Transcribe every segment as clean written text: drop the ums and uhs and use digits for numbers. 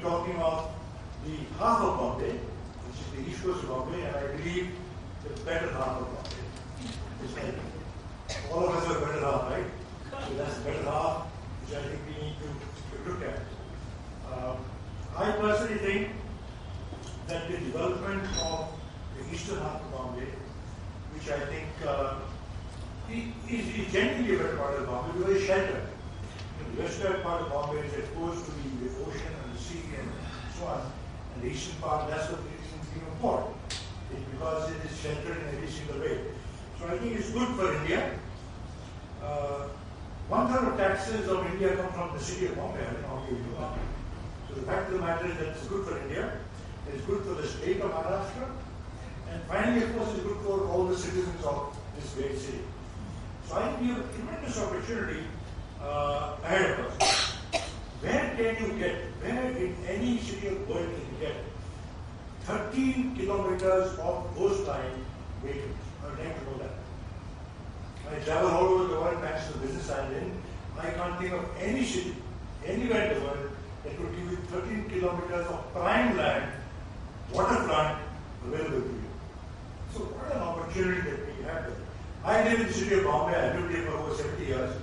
Talking of the half of Bombay, which is the east coast of Bombay, and I believe the better half of Bombay. It's like all of us are better half, right? So that's the better half, which I think we need to look at. I personally think that the development of the eastern half of Bombay, which I think is genuinely a better part of Bombay, because it's sheltered. The western part of Bombay is exposed to the ocean and the sea and so on, and the eastern part, that's what it is even more. It's because it is sheltered in every single way. So I think it's good for India. One third of taxes of India come from the city of Bombay. I don't know how you do that. So the fact of the matter is that it's good for India, it's good for the state of Maharashtra, and finally, of course, it's good for all the citizens of this great city. So I think we have a tremendous opportunity ahead of us. Where in any city of the world can you get 13 kilometers of coastline vacant? I would like to know that. I travel all over the world thanks to the business I'm in. I can't think of any city, anywhere in the world, that could give you 13 kilometers of prime land, waterfront available to you. So what an opportunity that we have there. I live in the city of Bombay. I lived here for over 70 years.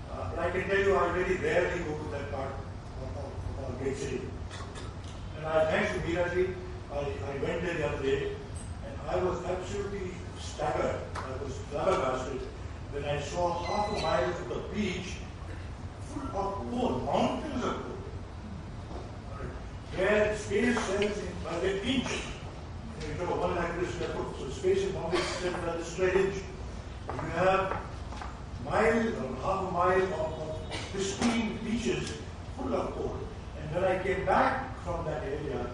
But I can tell you, I very rarely go to that part of our great city. And thanks to Meeraji, I went there the other day, and I was absolutely staggered. I was flabbergasted when I saw half a mile of the beach full of coal, mountains of coal, where space sells by the inch. You know, 100 square foot, so space in Bombay is set by the square inch. You have half a mile of pristine beaches full of coal. And when I came back from that area,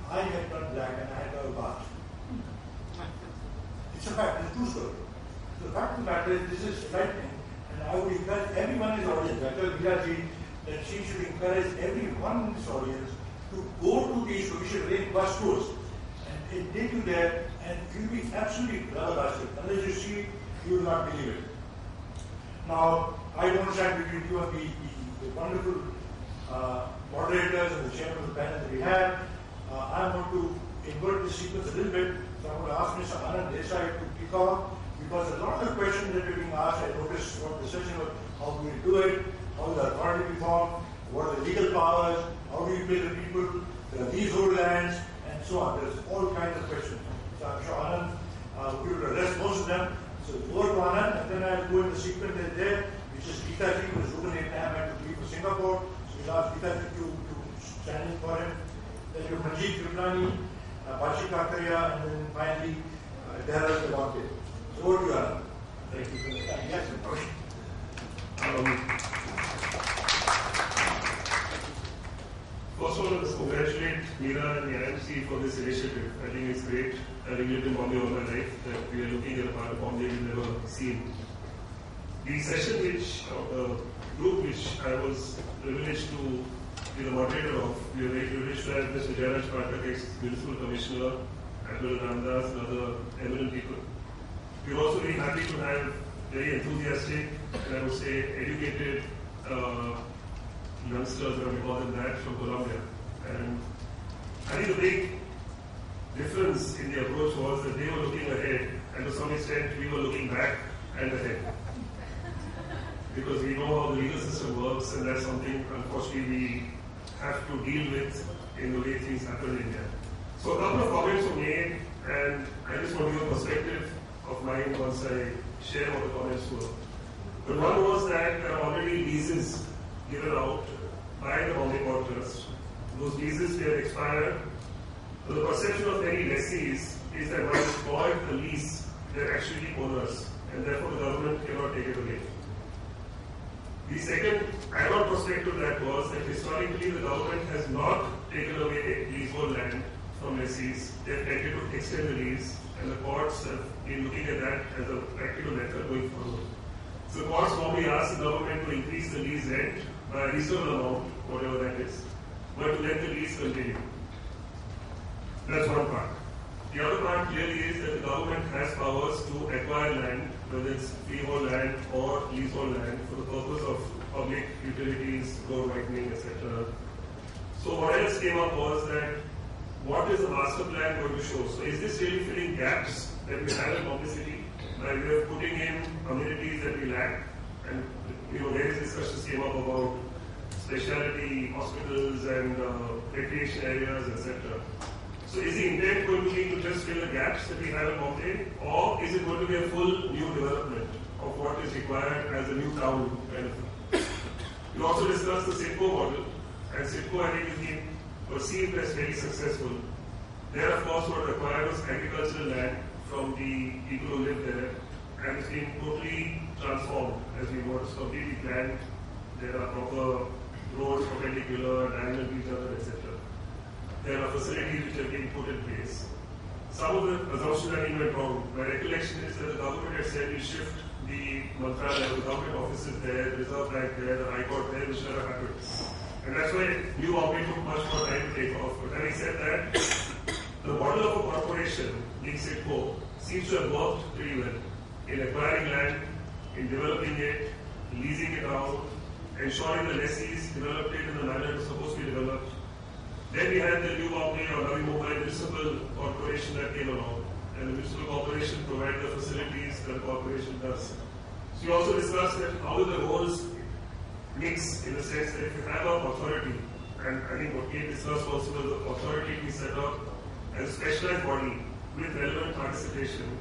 I had turned black and I had to have a bath. It's a fact, it's a true story. So the fact of the matter is, this is frightening, and I would encourage everyone in this audience, I tell Meeraji that she should encourage everyone in this audience to go to these, so we should arrange bus tours, and it take you there, and you'll be absolutely flabbergasted. Unless you see it, you will not believe it. Now, I don't stand between you and the wonderful moderators and the chairman of the panel that we have. I'm going to invert the sequence a little bit. So I'm going to ask Mr. Anand Desai to kick off, because a lot of the questions that are being asked, I noticed from the session was how do we do it, how is the authority be formed, what are the legal powers, how do you pay the people, there are leasehold lands, and so on. There's all kinds of questions. So I'm sure Anand will address most of them. So over to Anand, and then I'll go in the sequence that's there, which is Geeta Ji, who is Ruben Abraham, had to leave for Singapore. So we'll ask Geeta Ji to stand in for him. Then you have Manjeet Kriplani, Bashi Kakariya, and then finally Dara Devante. So over to you, Anand. Thank you for the time. Yes, First of all, let's congratulate Meera and the IMC for this initiative. I think it's great, having lived in Bombay all my life, that we are looking at a part of Bombay we've never seen. The session the group which I was privileged to be the moderator of, we are very privileged to have Mr. Jairaj Pathak, ex-Municipal Commissioner, Admiral Ramdas, and other eminent people. We're also very happy to have very enthusiastic and I would say educated youngsters, or we call them that, from Colombia. And I think the big difference in the approach was that they were looking ahead, and to some extent we were looking back and ahead. Because we know how the legal system works, and that's something, unfortunately, we have to deal with in the way things happen in India. So a couple of comments were made, and I just want to give a perspective of mine once I share what the comments were. But one was that there are already leases given out by the Bombay Port Trust. Those leases, they have expired. So the perception of many lessees is that once they bought the lease, they're actually owners, and therefore the government cannot take it away. The second add-on perspective to that was that historically the government has not taken away leasehold land from lessees. They've tended to extend the lease, and the courts have been looking at that as a practical method going forward. So courts normally ask the government to increase the lease rent by a reasonable amount, whatever that is, but to let the lease continue. That's one part. The other part clearly is that the government has powers to acquire land, whether it's freehold land or leasehold land, for the purpose of public utilities, road widening, etc. So what else came up was that what is the master plan going to show? So is this really filling gaps that we have in Bombay City by way of putting in amenities that we lack? And various discussions came up about specialty hospitals and recreation areas, etc. So is the intent going to be to just fill the gaps that we have in Bombay, or is it going to be a full new development of what is required as a new town kind of thing? We also discussed the Sitco model, and Sitco I think is being perceived as very successful. There, of course, what required was agricultural land from the people who live there, and it's been totally transformed as we know. It's completely planned. There are proper roads, perpendicular, diagonal to each other, etc. There are facilities which have been put in place. Some of the assumptions I went wrong. My recollection is that the government had said we shift the Mantralaya, the government offices there, the Reserve Bank there, the High Court there, which never happened. And that's why New Bombay took much more time to take off. But having said that, the model of a corporation, being Sitco, seems to have worked pretty well in acquiring land, in developing it, leasing it out, ensuring the lessees developed it in the manner it was supposed to be developed. Then we had the New Bombay or Navi Mumbai Municipal Corporation that came along, and the Municipal Corporation provided the facilities that the corporation does. So we also discussed that how do the roles mix in the sense that if you have an authority, and I think what we discussed also was the authority to be set up as a specialized body with relevant participation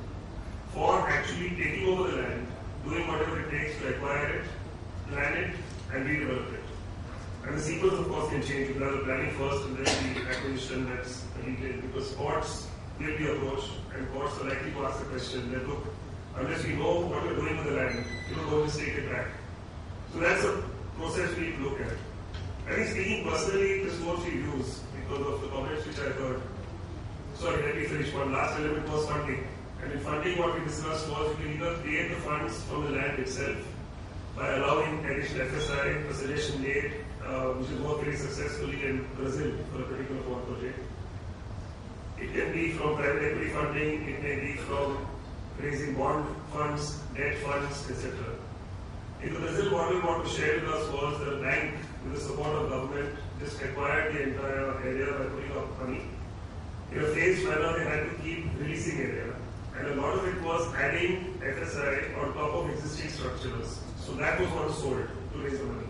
for actually taking over the land, doing whatever it takes to acquire it, plan it, and redevelop it. And the sequence, of course, can change. You can have the planning first and then the acquisition that's detailed, because courts will be approached, and courts are likely to ask the question that, look, unless we know what we're doing with the land, you don't go and just take it back. So that's a process we need to look at. I think speaking personally, this was three views because of the comments which I heard. Sorry, let me finish. One last element was funding. And in funding, what we discussed was you can either create the funds from the land itself by allowing additional FSI, facilitation aid, which is worked very successfully in Brazil for a particular port project. It can be from private equity funding, it may be from raising bond funds, debt funds, etc. In the Brazil model, what was shared with us was that the bank, with the support of government, just acquired the entire area by putting up money. In a phased manner, they had to keep releasing area. And a lot of it was adding FSI on top of existing structures. So that was what was sold to raise the money.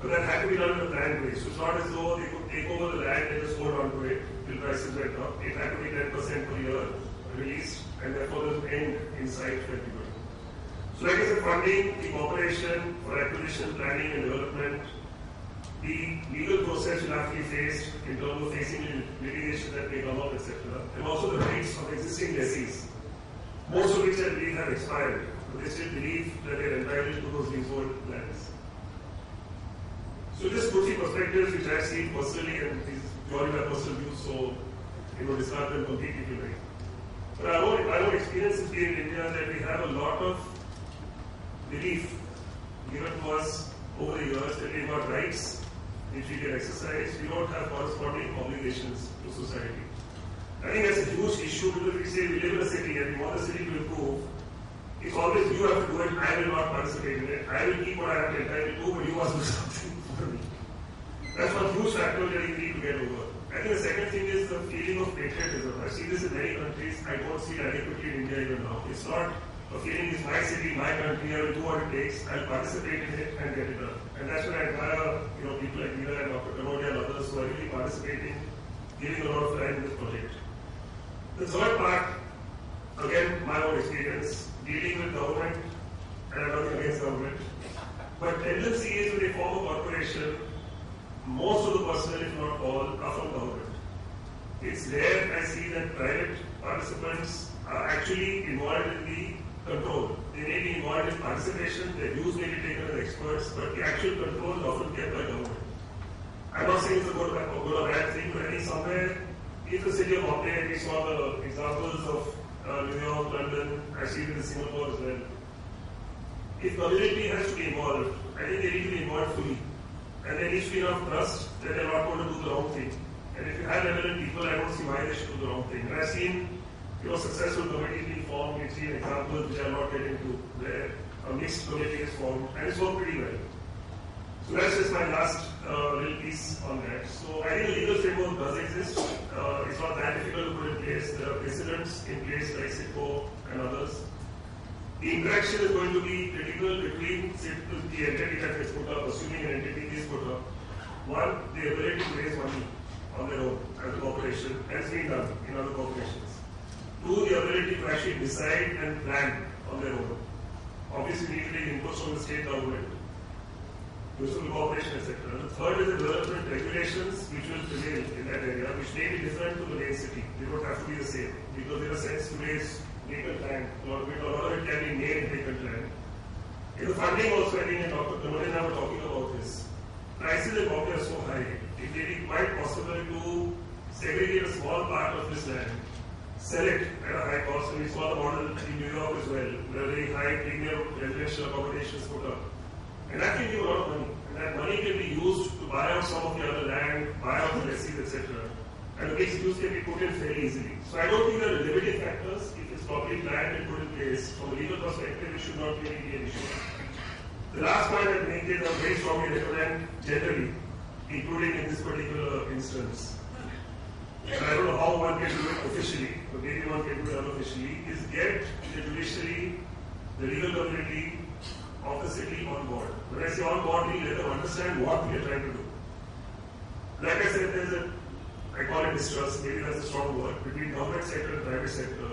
But that had to be done in a planned way. So it's not as though they could take over the land and just hold on to it till prices went up. It had to be 10% per year released, and therefore there's an end in sight for everybody. So like I said, funding, the cooperation for acquisition, planning and development, the legal process will have to be faced in terms of facing litigation that may come up, etc. And also the rights of existing lessees, most of which I believe have expired, but they still believe that they're entitled to those leasehold lands. So just two, three perspectives which I've seen personally, and these purely my personal views, so discard them completely if you like. But our own experience has been in India that we have a lot of belief given to us over the years that we've got rights which we can exercise. We don't have corresponding obligations to society. I think that's a huge issue because we say we live in a city and we want the city to improve. It's always you have to do it, I will not participate in it. I will keep what I have entitled to, but you must do something for me. That's one huge factor that you need to get over. I think the second thing is the feeling of patriotism. I see this in many countries. I don't see it adequately in India even now. It's not a feeling, it's my city, my country, I will do what it takes, I'll participate in it and get it done. And that's when I admire people like Meera and Dr. Kanodia and others who are really participating, giving a lot of time in this project. The third part, again, my own experience, dealing with government, and I'm nothing against government, but tendency is when they form a corporation, most of the personnel, if not all, are from government. It's rare I see that private participants are actually involved in the control. They may be involved in participation, their views may be taken as experts, but the actual control is often kept by government. I'm not saying it's a good or bad thing, but I think somewhere, if the city of Bombay, we saw the examples of New York, London, I see it in Singapore as well. If community has to be involved, I think they need to be involved fully. And there needs to be enough trust that they're not going to do the wrong thing. And if you have relevant people, I don't see why they should do the wrong thing. And I've seen successful committees being formed. We've seen examples which I'll not get into, where a mixed committee is formed, and it's worked pretty well. So that's just my last little piece on that. So I think the legal framework does exist. It's not that difficult to put in place. There are precedents in place like SIPO and others. The interaction is going to be critical between the entity that gets put up, assuming an entity is put up. One, the ability to raise money on their own as a corporation, as been done in other corporations. Two, the ability to actually decide and plan on their own. Obviously, we need to take inputs from the state government, municipal corporation, etc. The third is the development regulations which will prevail in that area, which may be different to the main city. They don't have to be the same, because in a sense today's vacant land, a lot of it can be made vacant land. In the funding also, I think Dr. Kamal and I were talking about this. Prices in Bombay are so high, it may be quite possible to segregate a small part of this land, sell it at a high cost, and we saw the model in New York as well, where very high premium residential accommodations put up. And that can give a lot of money. And that money can be used to buy out some of the other land, buy out the lessees, etc. And the mixed use can be put in fairly easily. So I don't think there are limiting factors. If it's properly planned and put in place, from a legal perspective, it should not really be an issue. The last point I'd make is I very strongly recommend generally, including in this particular instance, and I don't know how one can do it officially, but maybe one can do it unofficially, is get the judiciary, the legal community of the city on board. When I say on board, we let them understand what we are trying to do. Like I said, there's I call it distrust, maybe that's a strong word, between government sector and private sector.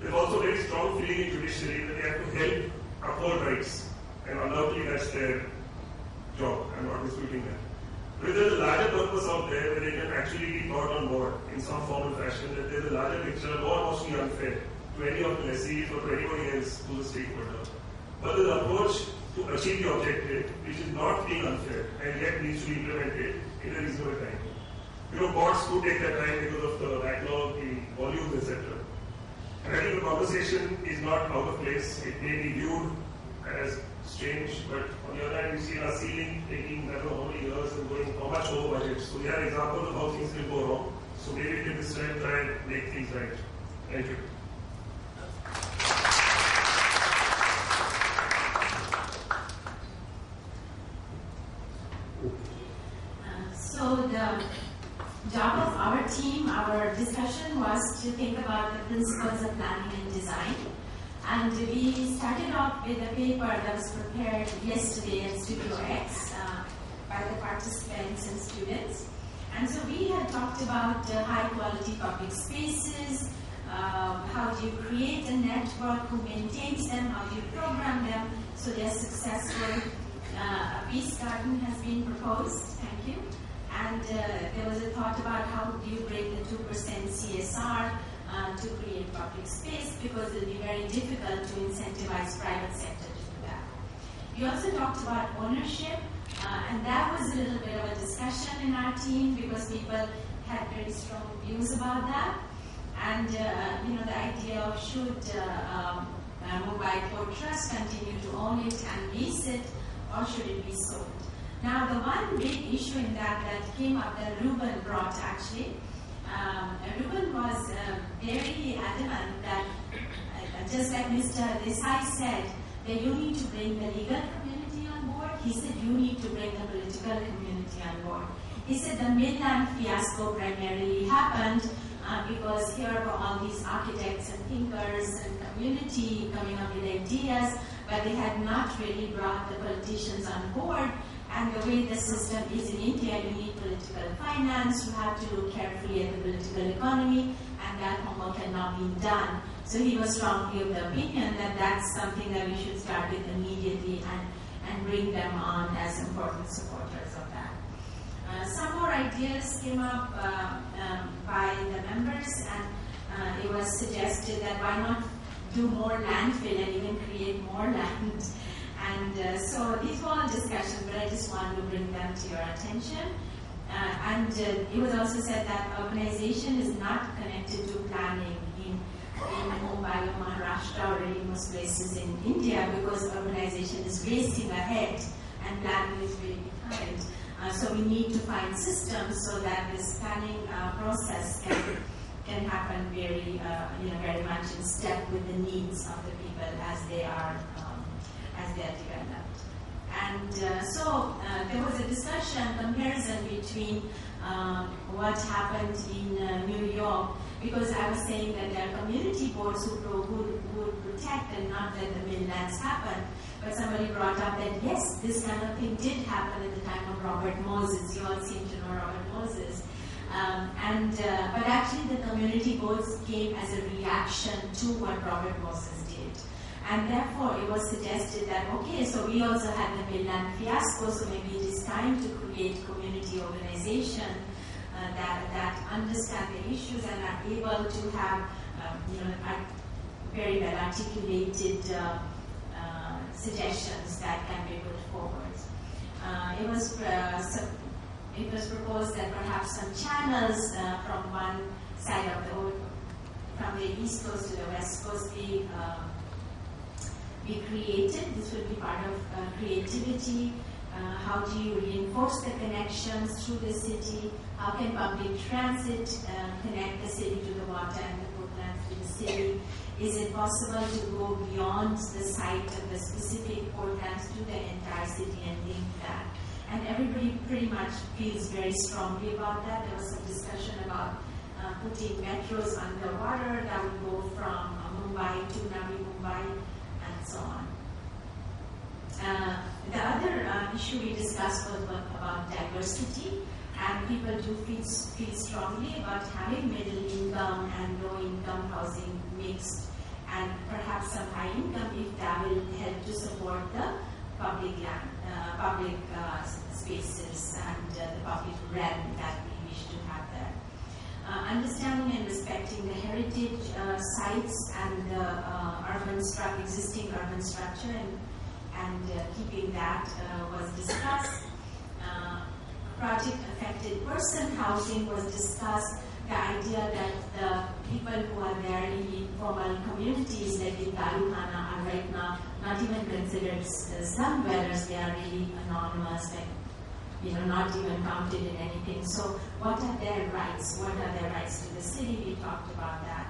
There's also very strong feeling in judiciary that they have to help uphold rights. And undoubtedly that's their job. I'm not disputing that. But there's a larger purpose out there where they can actually be brought on board in some form or fashion, that there's a larger picture, no one wants to be unfair to any of the lessees or to anybody else who's a stakeholder. But there's an approach to achieve the objective which is not being unfair and yet needs to be implemented in a reasonable time. Courts do take their time because of the backlog, the volumes, etc. And I think the conversation is not out of place. It may be viewed as strange, but on the other hand, we see our ceiling taking I don't know how many years and going how much over budget. So we have examples of how things can go wrong. So maybe we can this time try and make things right. Thank you. So the job of our team, our discussion was to think about the principles of planning and design. And we started off with a paper that was prepared yesterday at Studio X by the participants and students. And so we had talked about high quality public spaces, how do you create a network, who maintains them, how do you program them so they're successful. A peace garden has been proposed, thank you. And there was a thought about how do you bring the 2% CSR to create public space, because it will be very difficult to incentivize private sector to do that. We also talked about ownership, and that was a little bit of a discussion in our team because people had very strong views about that. And the idea of should Mumbai Port Trust continue to own it and lease it, or should it be sold? Now, the one big issue in that came up that Ruben brought actually. Ruben was very adamant that, just like Mr. Desai said, that you need to bring the legal community on board. He said you need to bring the political community on board. He said the mainland fiasco primarily happened because here were all these architects and thinkers and community coming up with ideas, but they had not really brought the politicians on board. And the way the system is in India, you need political finance, you have to look carefully at the political economy, and that homework had not been done. So he was strongly of the opinion that that's something that we should start with immediately and bring them on as important supporters of that. Some more ideas came up by the members, and it was suggested that why not do more landfill and even create more land. And so these were all discussions, but I just wanted to bring them to your attention. And it was also said that urbanization is not connected to planning in Mumbai or Maharashtra or in most places in India, because urbanization is racing ahead and planning is really behind. So we need to find systems so that this planning process can happen very much in step with the needs of the people as they are developed. And so there was a discussion, comparison between what happened in New York, because I was saying that there are community boards who would protect and not let the milllands happen. But somebody brought up that yes, this kind of thing did happen at the time of Robert Moses. You all seem to know Robert Moses. But actually the community boards came as a reaction to what Robert Moses did. And therefore it was suggested that, okay, so we also had the Midland fiasco, so maybe it is time to create community organization that understand the issues and are able to have very well articulated suggestions that can be put forward. It was proposed that perhaps some channels from one side of from the east coast to the west coast be created. This would be part of creativity. How do you reinforce the connections through the city? How can public transit connect the city to the water and the woodlands to the city? Is it possible to go beyond the site of the specific portlands to the entire city and link that? And everybody pretty much feels very strongly about that. There was some discussion about putting metros underwater that would go from Mumbai to Navi Mumbai and so on. The other issue we discussed was about diversity, and people do feel strongly about having middle income and low income housing mixed, and perhaps some high income if that will help to support the public land, public spaces and the public realm that we wish to have there. Understanding and respecting the heritage sites and the existing urban structure and keeping that was discussed. Project affected person housing was discussed. The idea that the people who are there in informal communities like in Galuhana are right now not even considered slum dwellers. They are really anonymous, not even counted in anything. So what are their rights? What are their rights to the city? We talked about that.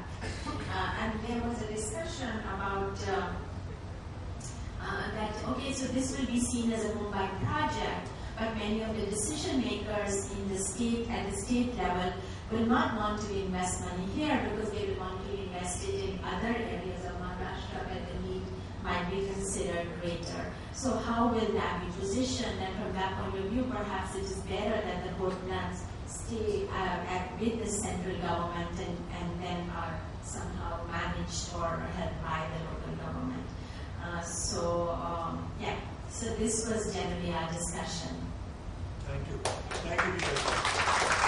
And there was a discussion about that, okay, so this will be seen as a Mumbai project, but many of the decision makers in the state, at the state level, will not want to invest money here because they will want to invest it in other areas of Maharashtra where the need might be considered greater. So how will that be positioned? And from that point of view, perhaps it is better that the portlands stay with the central government and then are somehow managed or helped by the local government. So this was generally our discussion. Thank you. Thank you, Vijay.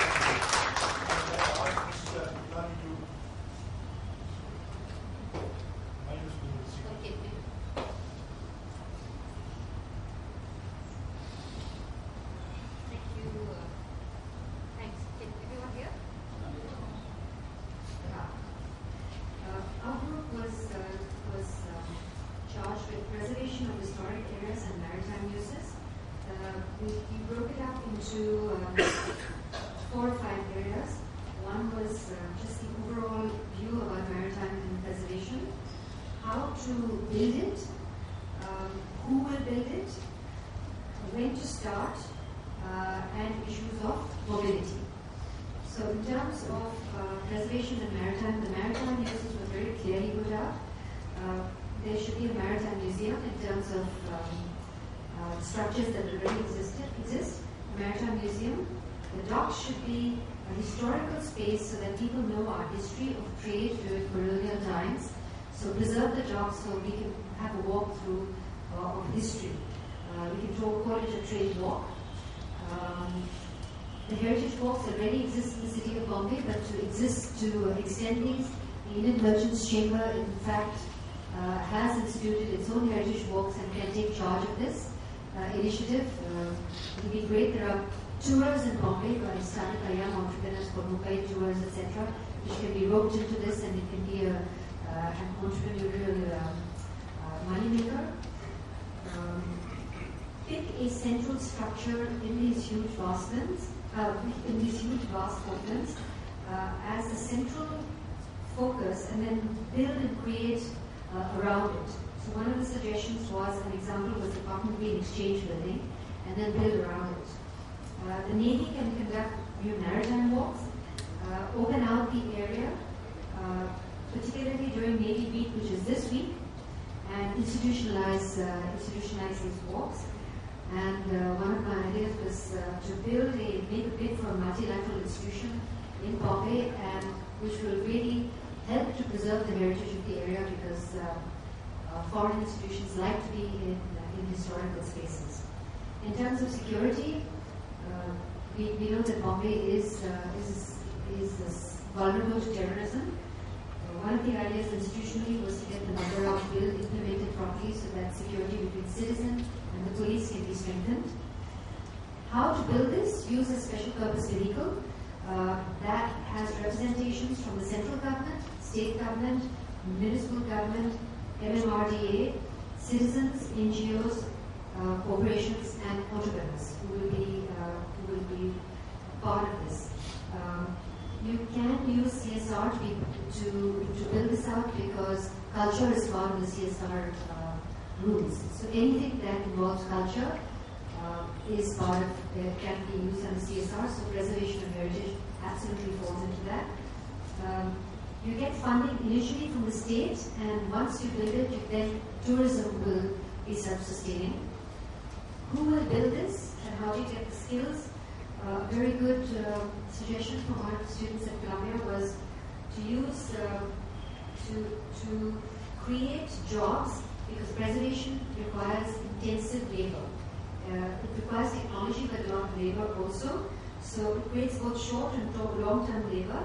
Into 4 or 5 areas. One was just the overall view about maritime preservation, how to build it, who will build it, when to start, and issues of mobility. So in terms of preservation and maritime, the maritime uses were very clearly put out. There should be a maritime museum in terms of structures that already exist. Maritime Museum. The docks should be a historical space so that people know our history of trade during colonial times. So preserve the docks so we can have a walk through of history. We can call it a trade walk. The heritage walks already exist in the city of Bombay, but to extend these, the Indian Merchants Chamber in fact has instituted its own heritage walks and can take charge of this initiative. It would be great. There are tours in Bombay started by young entrepreneurs for Mumbai tours, etc., which can be roped into this, and it can be an entrepreneurial moneymaker. Pick a central structure in these huge vast portlands as a central focus, and then build and create around it. So one of the suggestions was, an example was the Cotton Green Exchange building, and then build around it. The Navy can conduct new maritime walks, open out the area, particularly during Navy Week, which is this week, and institutionalize these walks. And one of my ideas was to make a bid for a multilateral institution in Bombay, and which will really help to preserve the heritage of the area, because foreign institutions like to be in historical spaces. In terms of security, we know that Bombay is vulnerable to terrorism. One of the ideas institutionally was to get the Mumbai bill implemented properly so that security between citizens and the police can be strengthened. How to build this? Use a special purpose vehicle that has representations from the central government, state government, municipal government, MMRDA, citizens, NGOs, corporations, and entrepreneurs who will be part of this. You can use CSR to build this out, because culture is part of the CSR rules. So anything that involves culture is part of, can be used under CSR. So preservation of heritage absolutely falls into that. You get funding initially from the state, and once you build it, then tourism will be self-sustaining. Who will build this, and how do you get the skills? A very good suggestion from one of the students at Columbia was to use to create jobs, because preservation requires intensive labor. It requires technology, but a lot of labor also. So it creates both short and long-term labor.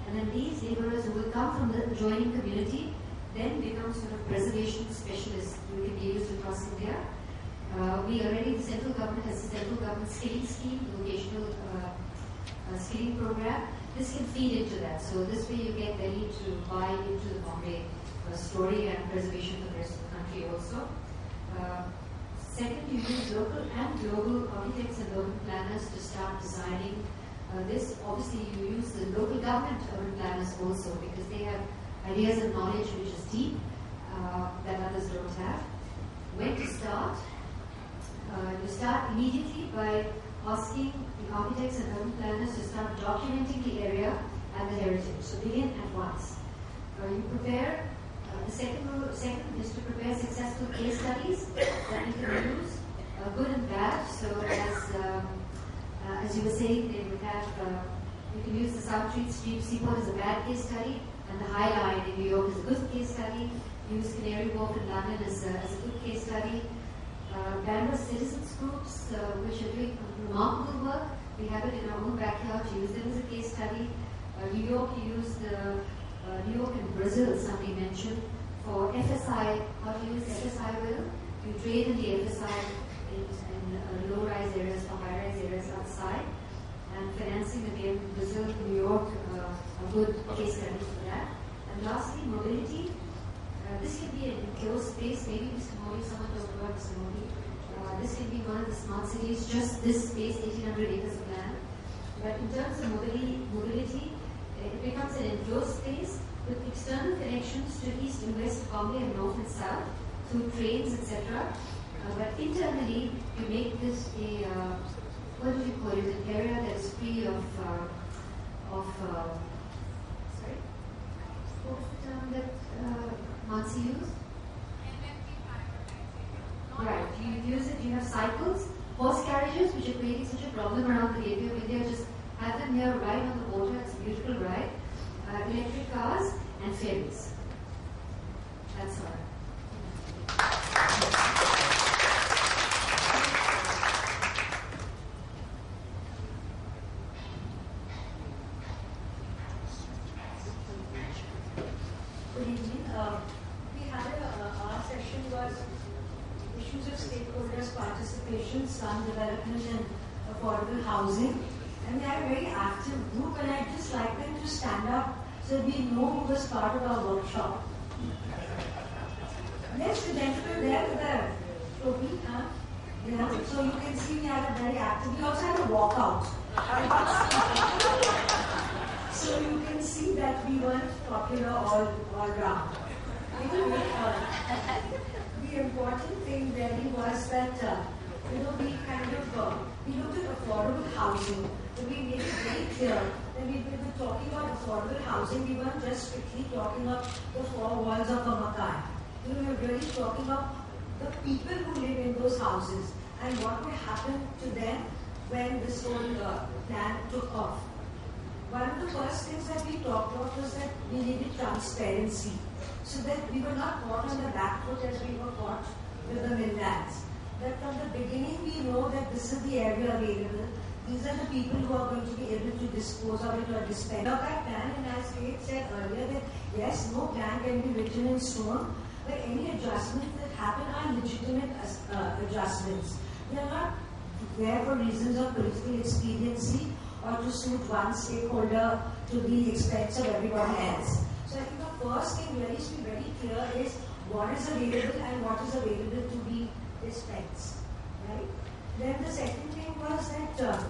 And then these laborers who will come from the adjoining community then become sort of preservation specialists who can be used across India. The central government has a central government skilling scheme, vocational skilling program. This can feed into that. So this way you get Delhi to buy into the Bombay story and preservation for the rest of the country also. Second, you use local and global architects and urban planners to start designing this. Obviously, you use the local government urban planners also, because they have ideas and knowledge which is deep that others don't have. When to start? You start immediately by asking the architects and urban planners to start documenting the area and the heritage. So begin at once. You prepare. The second is to prepare successful case studies that you can use, good and bad. So as you were saying, they would have. You can use the South Street Seaport as a bad case study, and the High Line in New York is a good case study. Use Canary Wharf in London as a good case study. Bangalore citizens groups, which are doing remarkable work. We have it in our own backyard to use them as a case study. New York, you use New York and Brazil, somebody mentioned, for FSI. How to use FSI will? You trade in the FSI in low-rise areas or high-rise areas outside. And financing again, Brazil, New York, a good case study for that. And lastly, mobility. This can be an enclosed space. Maybe Mr. Modi, someone talked about Mr. Modi. This can be one of the smart cities, just this space, 1,800 acres of land. But in terms of mobility, it becomes an enclosed space with external connections to east and west, Bombay, and north and south through trains, etc. But internally, you make this a what do you call it? An area that is free of sorry, what's the term that Mansi used? Right. You use it. You have cycles, horse carriages, which are creating such a problem around the gateway of India. Just have them here, right on the border. It's a beautiful ride. Electric cars and ferries. That's all. Good evening. We had our session was issues of stakeholders' participation, slum development, and affordable housing. And they are a very active group, and I'd just like them to stand up so we know who was part of our workshop. Yes, the gentleman there with the topi, so you can see we had a very active. We also had a walkout. So you can see that we weren't popular all round. the important thing really was that, we kind of, we looked at affordable housing. We made it very clear that we were talking about affordable housing. We weren't just strictly talking about the four walls of a makan. We were really talking about the people who live in those houses and what would happen to them when this whole plan took off. One of the first things that we talked about was that we needed transparency, so that we were not caught on the back foot as we were caught with the milllands. That from the beginning we know that this is the area available, these are the people who are going to be able to dispose of it or dispense of that plan. And as Kate said earlier, that yes, no plan can be written in stone, but any adjustments that happen are legitimate adjustments. They are not there for reasons of political expediency or to suit one stakeholder to the expense of everybody else. So I think the first thing really to be very clear is what is available and what is available to be dispensed. Right? Then the second thing was that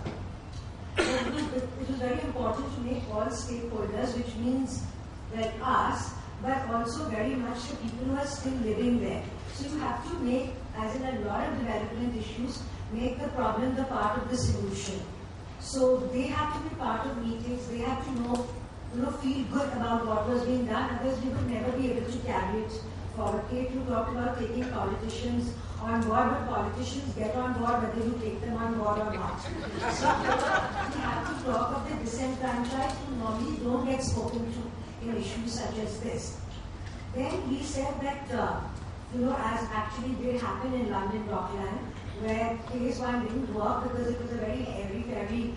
it was very important to make all stakeholders, which means that us, but also very much the people who are still living there. So you have to make, as in a lot of development issues, make the problem the part of the solution. So they have to be part of meetings, they have to know, feel good about what was being done, otherwise we would never be able to carry it forward. Kate, you talked about taking politicians on board, but politicians get on board whether you take them on board or not. So we have to talk of the disenfranchised who normally don't get spoken to in issues such as this. Then we said that, as actually did happen in London Dockland, where phase 1 didn't work because it was a very airy-fairy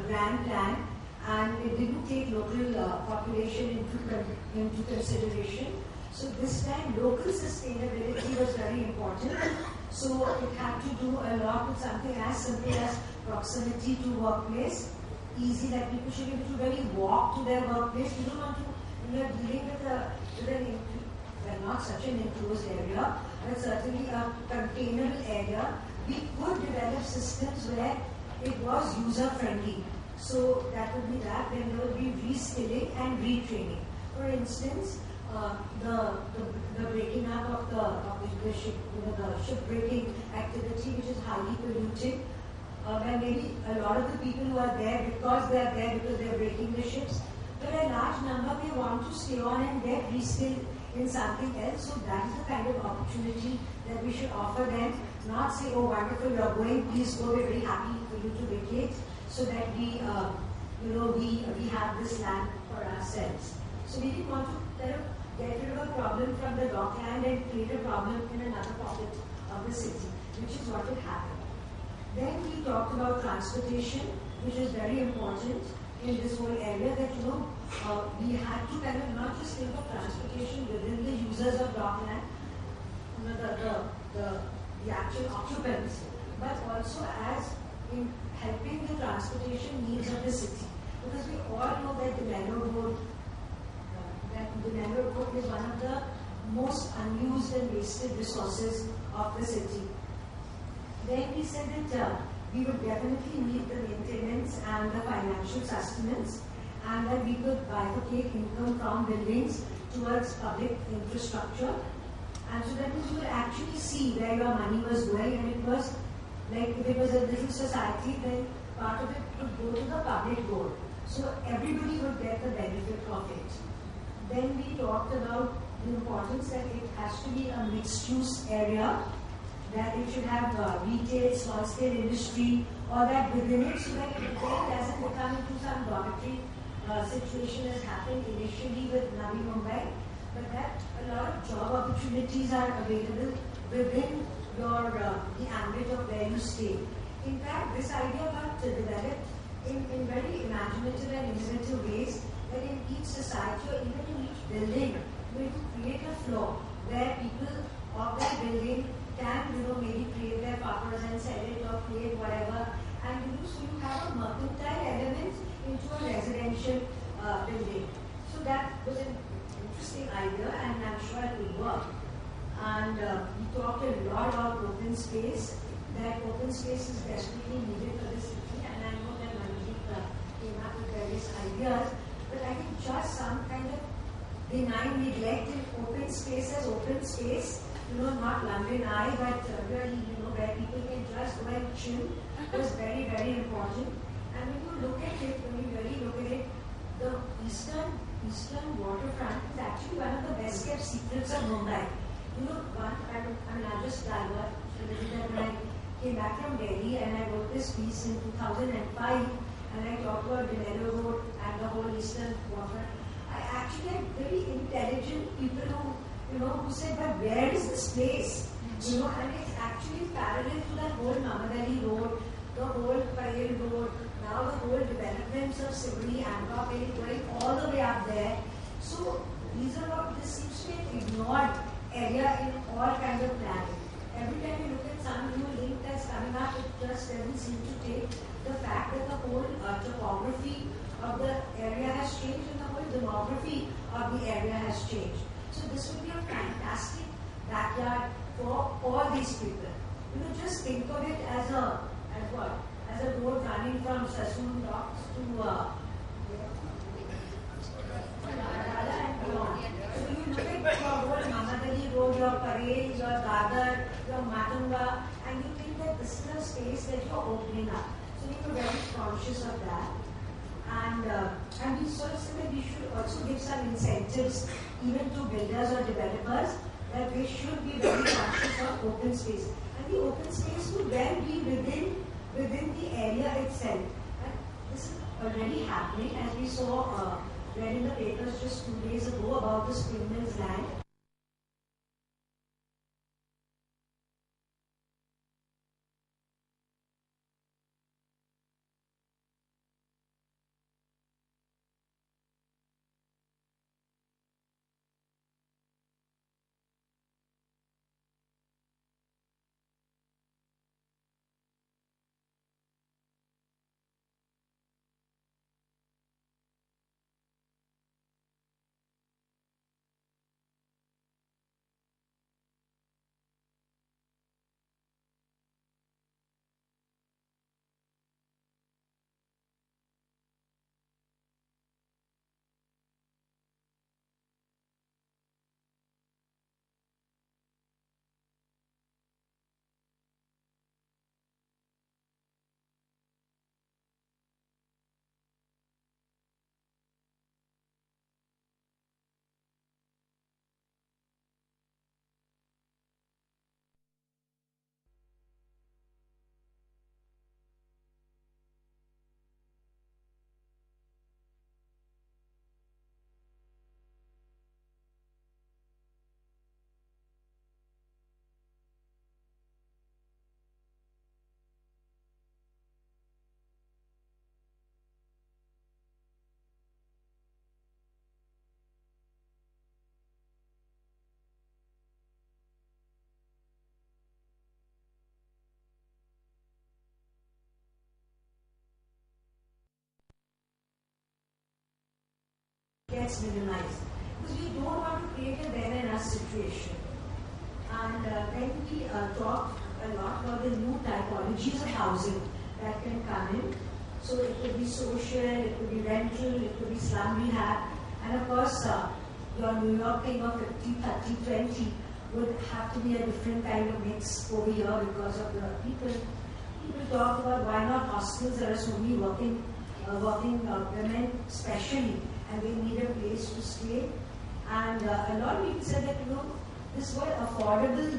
grand plan, and it didn't take local population into consideration. So this time, local sustainability was very important. So it had to do a lot with something as simple as proximity to workplace, easy that people should be able to really walk to their workplace. You don't want to, when you're dealing with not such an enclosed area, but certainly a containable area, we could develop systems where it was user-friendly. So that would be that. Then there would be reskilling and retraining. For instance, the breaking up of the ship, the shipbreaking activity, which is highly polluting, where maybe a lot of the people who are there because they are there because they are breaking the ships, but a large number may want to stay on and get reskilled in something else. So that is the kind of opportunity that we should offer them. Not say, oh wonderful, you are going, please go, we're very happy for you to vacate, so that we have this land for ourselves. So we didn't want to kind of get rid of a problem from the dockland and create a problem in another pocket of the city, which is what had happened. Then we talked about transportation, which is very important in this whole area, that we had to kind of not just think of transportation within the users of dockland, the actual occupants, but also as in helping the transportation needs of the city. Because we all know that the Nehru Road is one of the most unused and wasted resources of the city. Then we said that we would definitely need the maintenance and the financial sustenance, and that we could bifurcate income from buildings towards public infrastructure. And so that means you would actually see where your money was going, and it was like if it was a little society, then part of it would go to the public goal. So everybody would get the benefit of it. Then we talked about the importance that it has to be a mixed-use area, that it should have retail, small-scale industry, or that within it, so that it doesn't become into some dormitory situation as happened initially with Navi Mumbai, but that a lot of job opportunities are available within your the ambit of where you stay. In fact, this idea got developed in very imaginative and innovative ways, that in each society or even in each building, we create a floor where people of that building can, maybe create their paparas and sell it or create whatever, and so you have a mercantile element into a residential building. So that was an interesting idea, and I'm sure it will work. And we talked a lot about open space, that open space is desperately needed for the city, and I know that Manjeet came up with various ideas, but I think just some kind of benign neglect in open space as open space not London Eye, but really, where people can just go and chill was very, very important. And when you look at it, when you really look at it, the eastern waterfront is actually one of the best kept secrets of Mumbai. I'll just divert a little bit. When I came back from Delhi and I wrote this piece in 2005, and I talked about Dinero Road and the whole eastern waterfront, I actually had very intelligent people who said, but where is this place? And it's actually parallel to the whole Mamadali Road, the whole Parel Road, now the whole developments of Sibri, Ampa, going all the way up there. So this seems to be an ignored area in all kinds of planning. Every time you look at some new link that's coming up, it just doesn't seem to take the fact that the whole topography of the area has changed and the whole demography of the area has changed. So this would be a fantastic backyard for all these people. Just think of it as a road running from Sassoon Docks to Radha and beyond. So you look at your whole Mamadali Road, your Parel, your Dadar, your Matunga, and you think that this is a space that you're opening up. So we were very conscious of that. And we sort of said that we should also give some incentives even to builders or developers that they should be very conscious of open space. And the open space would then be within the area itself. And this is already happening, as we saw read in the papers just 2 days ago about the Spring Mills land. Gets minimized because we don't want to create a then and us situation. And then we talked a lot about the new typologies of housing that can come in. So it could be social, it could be rental, it could be slum rehab, and of course your New York thing of 50-30-20 would have to be a different kind of mix over here because of the people. People talk about why not hostels. There are so many working women especially, and they need a place to stay. And a lot of people said that this word affordable is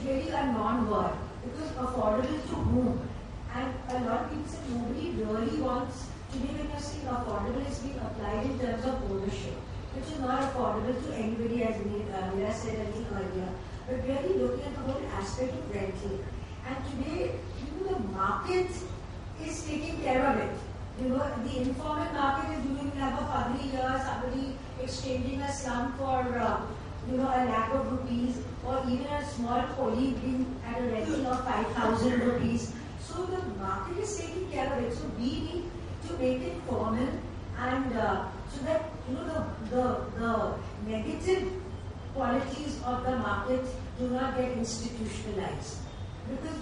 really a non-word, because affordable to whom? And a lot of people said nobody really wants. Today when you're saying affordable, is being applied in terms of ownership, which is not affordable to anybody, as Mira said earlier, but really looking at the whole aspect of rental. And today, the market is taking care of it. The informal market is doing, you have a padri here, somebody exchanging a slum for, a lakh of rupees, or even a small poli being at a rental of 5,000 rupees. So the market is taking care of it. So we need to make it formal, and so that the negative qualities of the market do not get institutionalized. Because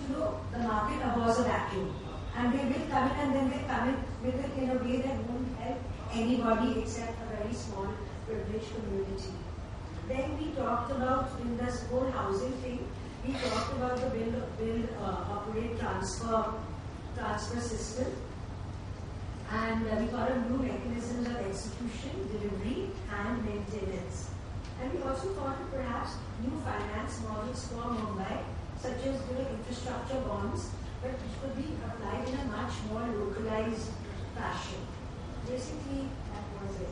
the market abhors a vacuum, and they will come in, and then they come in with it in a way that won't help anybody except a very small privileged community. then we talked about, in this whole housing thing, we talked about the build, operate, transfer system. And we thought of new mechanisms of execution, delivery, and maintenance. And we also thought of perhaps new finance models for Mumbai, such as infrastructure bonds, but which could be applied in a much more localized fashion. Basically, that was it.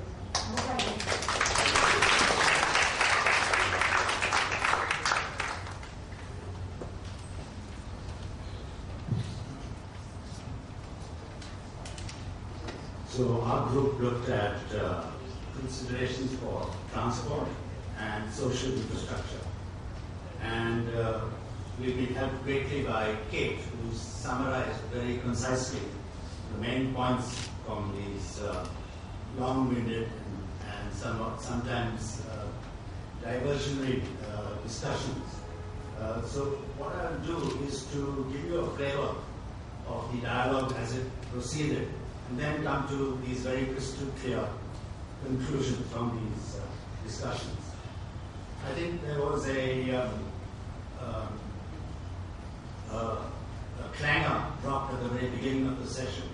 So our group looked at considerations for transport and social infrastructure. And we've been helped greatly by Kate, who summarized very concisely the main points from these long-winded and sometimes diversionary discussions. So what I'll do is to give you a flavor of the dialogue as it proceeded, and then come to these very crystal clear conclusions from these discussions. I think there was a clangor dropped at the very beginning of the session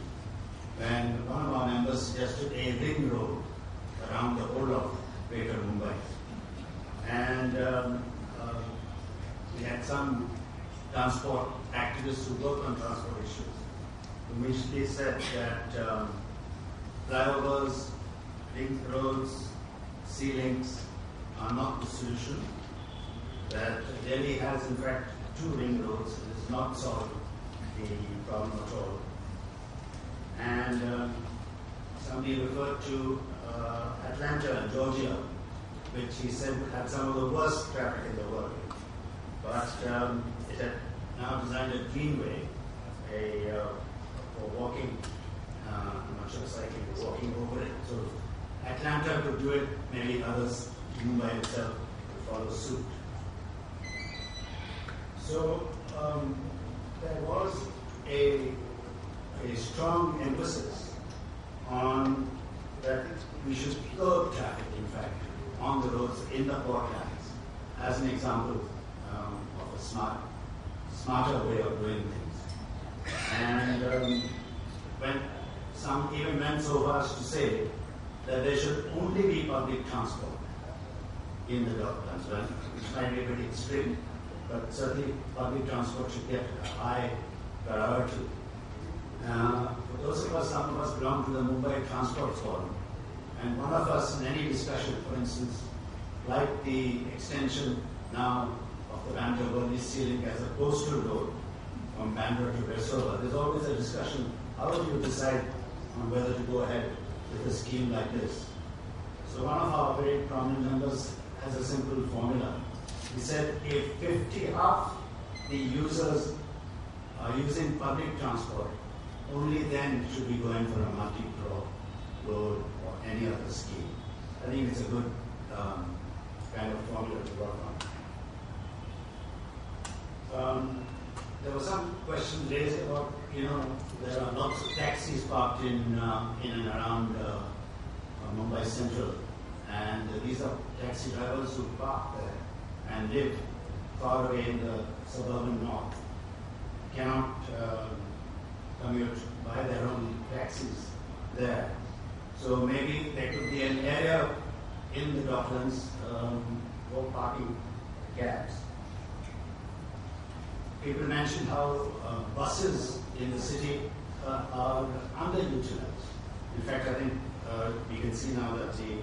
when one of our members suggested a ring road around the whole of Greater Mumbai. And we had some transport activists who work on transport issues who immediately said that flyovers, ring roads, sea links are not the solution, that Delhi has in fact 2 ring roads. It does not solve the problem at all. And somebody referred to Atlanta, Georgia, which he said had some of the worst traffic in the world. But it had now designed a greenway, for walking, not just cycling, but walking over it. So Atlanta could do it, maybe others, Mumbai itself, would follow suit. So there was a strong emphasis on that we should curb traffic, in fact, on the roads in the port lines, as an example of a smarter way of doing things. And when some even went so far as to say that there should only be public transport in the docklands, well, which might be pretty extreme, but certainly public transport should get a high priority. For those of us, some of us belong to the Mumbai Transport Forum, and one of us in any discussion, for instance, like the extension now of the Bandra-Worli sea link as a coastal road from Bandra to Versova, there's always a discussion, how do you decide on whether to go ahead with a scheme like this? So one of our very prominent members has a simple formula. He said if half the users are using public transport, only then should we go in for a multi-pro road or any other scheme. I think it's a good kind of formula to work on. There was some question raised about, there are lots of taxis parked in and around Mumbai Central, and these are taxi drivers who park there and live far away in the suburban north, cannot commute by their own taxis there. So maybe there could be an area in the docklands for parking cabs. People mentioned how buses in the city are underutilized. In fact, I think we can see now that the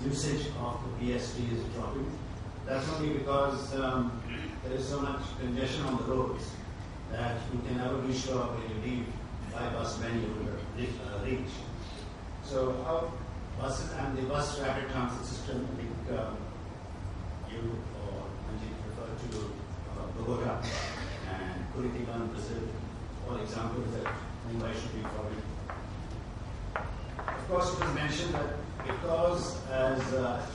usage of the BST is dropping. That's only because there is so much congestion on the roads that you can never be sure when you leave by bus when you will reach. So how buses and the bus rapid transit system, I think you or Manjeet referred to Bogota and Curitiba in Brazil, all examples that Mumbai should be following. Of course, it was mentioned that because, as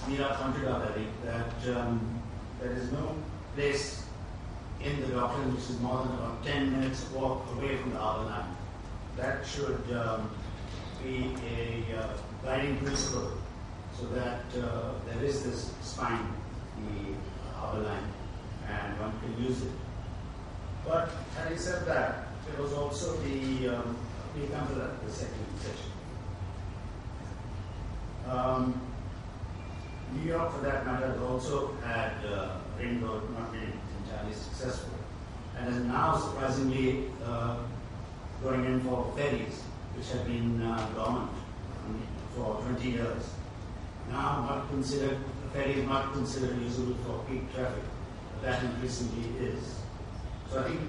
Meera pointed out, I think, that there is no place in the dockland which is more than about 10 minutes walk away from the harbour line. That should be a guiding principle so that there is this spine the harbour line, and one can use it. But having said that, there was also the, we'll come to that in the second section. New York, for that matter, has also had ring road, not been entirely successful, and is now surprisingly going in for ferries, which have been dormant for 20 years. Now not considered, the ferry is not considered usable for peak traffic, but that increasingly is. So I think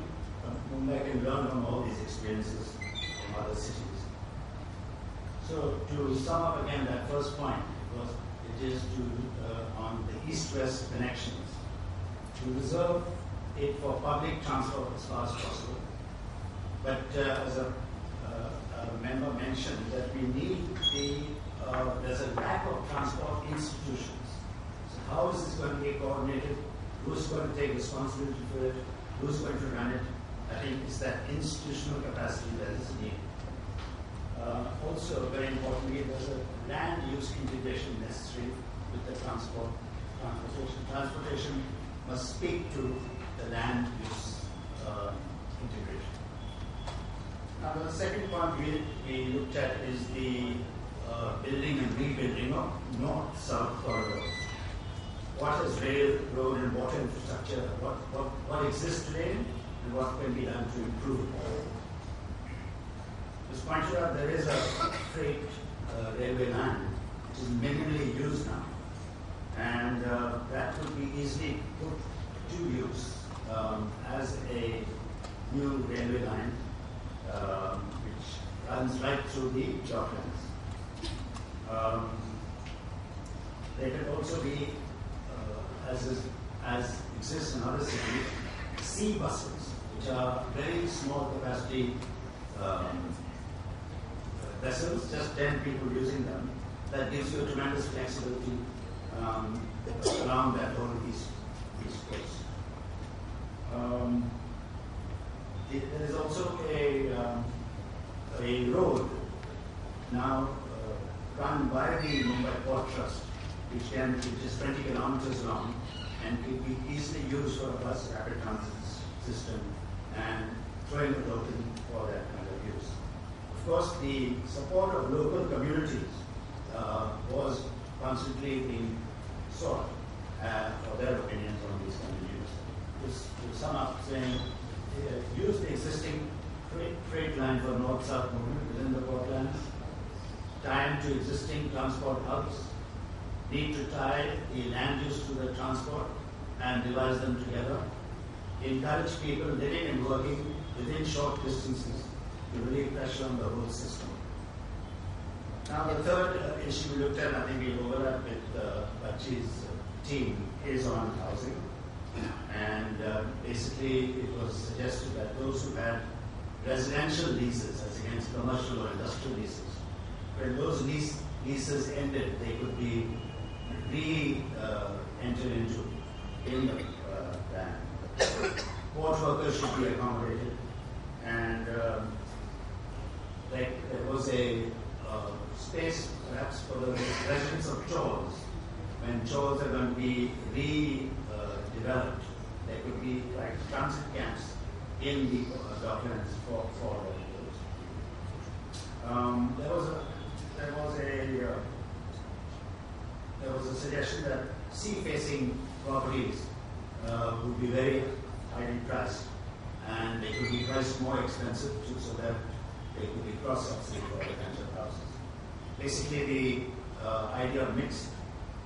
Mumbai can learn from all these experiences from other cities. So to sum up again that first point, because it is to on the east-west connections, to reserve it for public transport as far as possible. But as a member mentioned, that we need there's a lack of transport institutions. So how is this going to be coordinated? Who's going to take responsibility for it? Who's going to run it? I think it's that institutional capacity that is needed. Also, very importantly, there's a land use integration necessary with the transportation. Transportation must speak to the land use integration. Now, the second point we looked at is the building and rebuilding of north-south corridors. What is rail, road, and water infrastructure? What exists today, and what can be done to improve it? As pointed out, there is a freight railway line which is minimally used now, and that could be easily put to use as a new railway line which runs right through the docklands. There could also be, as exists in other cities, sea buses, which are very small capacity vessels, just 10 people using them. That gives you a tremendous flexibility along that whole east coast. There is also a road now run by the Mumbai Port Trust, which is 20 kilometers long and can be easily used for a bus rapid transit system, and throwing it open for that kind of use. Of course, the support of local communities was constantly being sought for their opinions on these kind of use. Just to sum up, saying use the existing freight line for north-south movement within the portlands, tie to existing transport hubs, need to tie the land use to the transport and devise them together, encourage people living and working within short distances to relieve pressure on the whole system. Now the third issue we looked at, I think we overlapped with Bachi's team, is on housing. And basically it was suggested that those who had residential leases as against commercial or industrial leases, when those leases ended, they could be entered into in the plan. Port workers should be accommodated, and there was a space perhaps for the residents of chawls. When chawls are going to be redeveloped, there could be like transit camps in the docklands for those. There was a suggestion that sea-facing properties would be very highly priced, and they could be priced more expensive too, so that they could be cross-subsidy for other kinds of houses. Basically, the idea of mixed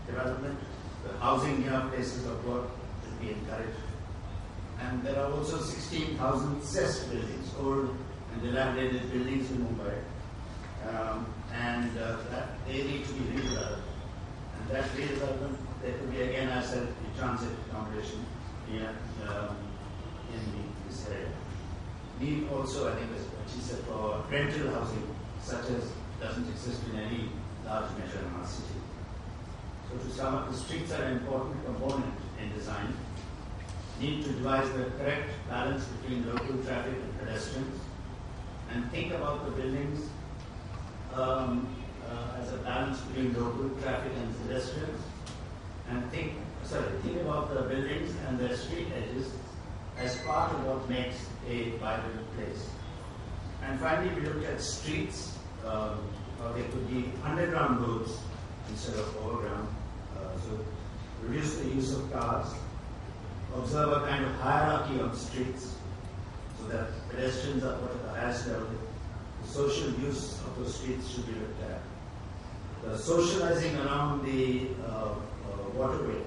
development, the housing near places of work should be encouraged. And there are also 16,000 cessed buildings, old and dilapidated buildings in Mumbai, and that they need to be redeveloped. And that redevelopment, there could be, again, I said, the transit accommodation in this area. Need also, I think, as she said, for rental housing, such as doesn't exist in any large measure in our city. So to sum up, the streets are an important component in design. Need to devise the correct balance between local traffic and pedestrians, and think about the buildings as a balance between local traffic and pedestrians, and think about the buildings and their street edges as part of what makes a vibrant place. And finally, we looked at streets, or they could be underground roads instead of overground. So reduce the use of cars, observe a kind of hierarchy on streets so that pedestrians are put at the highest level. The social use of those streets should be looked at. The socializing around the waterway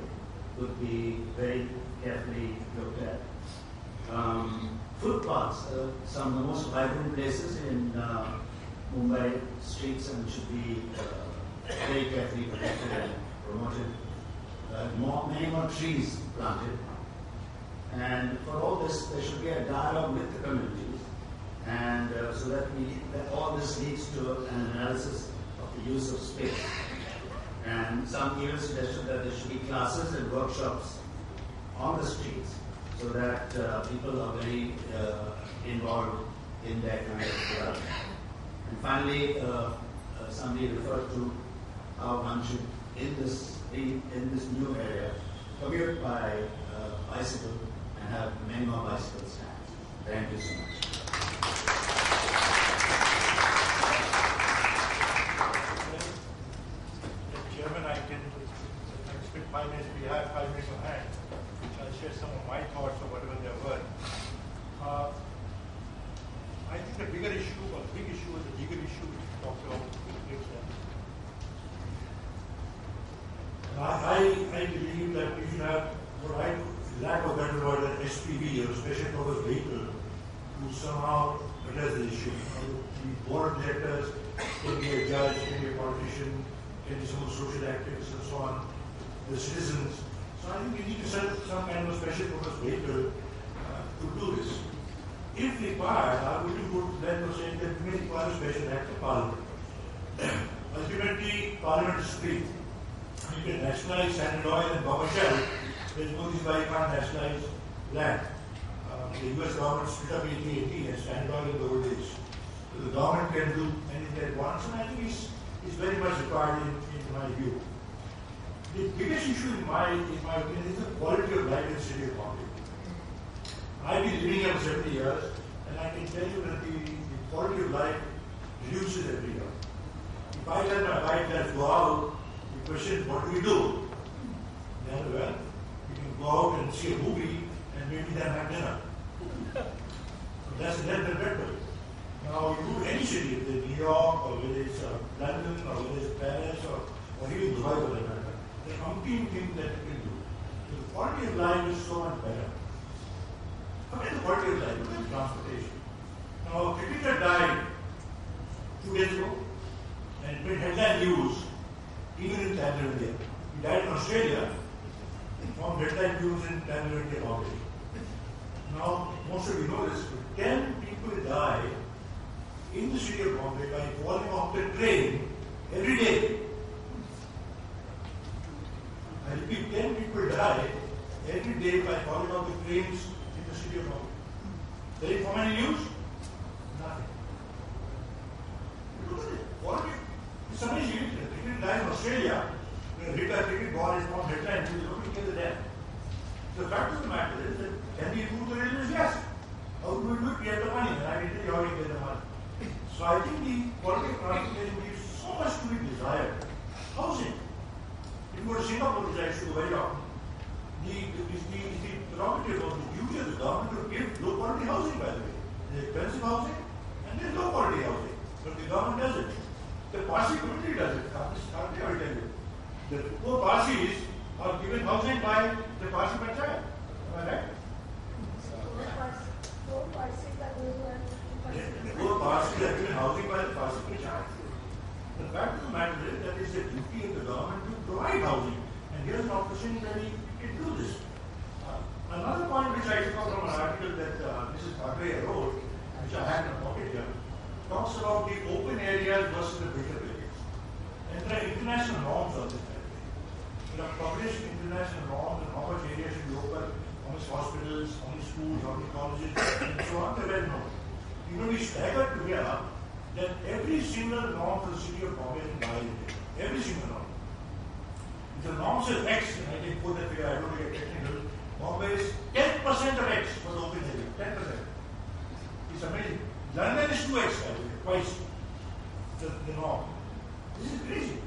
would be very carefully looked at. Footpaths, some of the most vibrant places in Mumbai streets, and should be very carefully protected and promoted. Many more trees planted. And for all this, there should be a dialogue with the communities, and so that all this leads to an analysis of the use of space. And some even suggested that there should be classes and workshops on the streets, so that people are very involved in that kind of development. And finally, somebody referred to how one should, in this new area, commute by bicycle and have many more bicycle stands. Thank you so much. Chairman, I can spend 5 minutes. We have 5 minutes on hand, which I'll share some of my thoughts or whatever they were. I think the big issue is the bigger issue which we talked about. I believe that we should have what I lack of better word an SPV, or special purpose vehicle, to somehow address the issue. The board of directors can be a judge, can be a politician, can be some social activists and so on, the citizens. So I think we need to set up some kind of special purpose vehicle to do this. If required, I would put that for saying that we may require a special act of parliament. Ultimately, parliament is free. You can nationalize Standard Oil and Bomber Shell. There's no reason why you can't nationalize land. The US government split up AT&T and Standard Oil in the old days. So the government can do anything it wants, and I think it's very much required in my view. The biggest issue in my opinion is the quality of life in the city of Bombay. I've been living here for 70 years, and I can tell you that the quality of life reduces every year. If I tell my wife, let's go out, the question is, what do we do? Then, well, we can go out and see a movie and maybe then have dinner. So that's the length of breakfast. Now, you go to any city, whether it's New York, or whether it's London, or whether it's Paris, or even Dubai for that matter, there are umpteen things that you can do. So the quality of life is so much better. What is the quality of life? What is transportation? Now, a cricketer died 2 days ago, and it made headline news, even in Tamil India. He died in Australia, from headline news in Tamil India already. Now, most of you know this, 10 people die in the city of Bombay by falling off the train every day. I repeat, 10 people die every day by falling off the trains in the city of Bombay. There is how many news? Nothing. Look at it. Quality. It's amazing. A cricket die in Australia, when a retired cricket ball is from headline news, nobody gets the death. The fact of the matter is that can we improve the railways? Yes. How do we do it? We have the money, and I can tell you how we get the money. So I think the quality of transportation leaves so much to be desired. Housing. If you go to Singapore, which I used to go very often, the prerogative of the duty of the government to give low quality housing, by the way. There's expensive housing and there's low quality housing. But the government does it. The Parsi community does it. I will tell you. The poor Parsis are given housing by the Parsi Panchayat. Am I right? Poor Parsis are The poor Parsis are given housing by the Parsi Panchayat. The fact of the matter is that it's the duty of the government to provide housing. And here's an opportunity that we can do this. Another point which I took out from an article that Mrs. Padre wrote, which I had in a pocket here, talks about the open areas versus the built-up areas. And there are international norms on this. There are published international norms on how much area should be open, how many hospitals, how many schools, how many colleges, and so on. They're well known. You know, we staggered to hear that every single norm for the city of Bombay is violated. Every single norm. If the norm says X, and I can put that figure, I don't get technical, Bombay is 10% of X for the open area. 10%. It's amazing. London is 2X, by the way, twice the norm. This is crazy.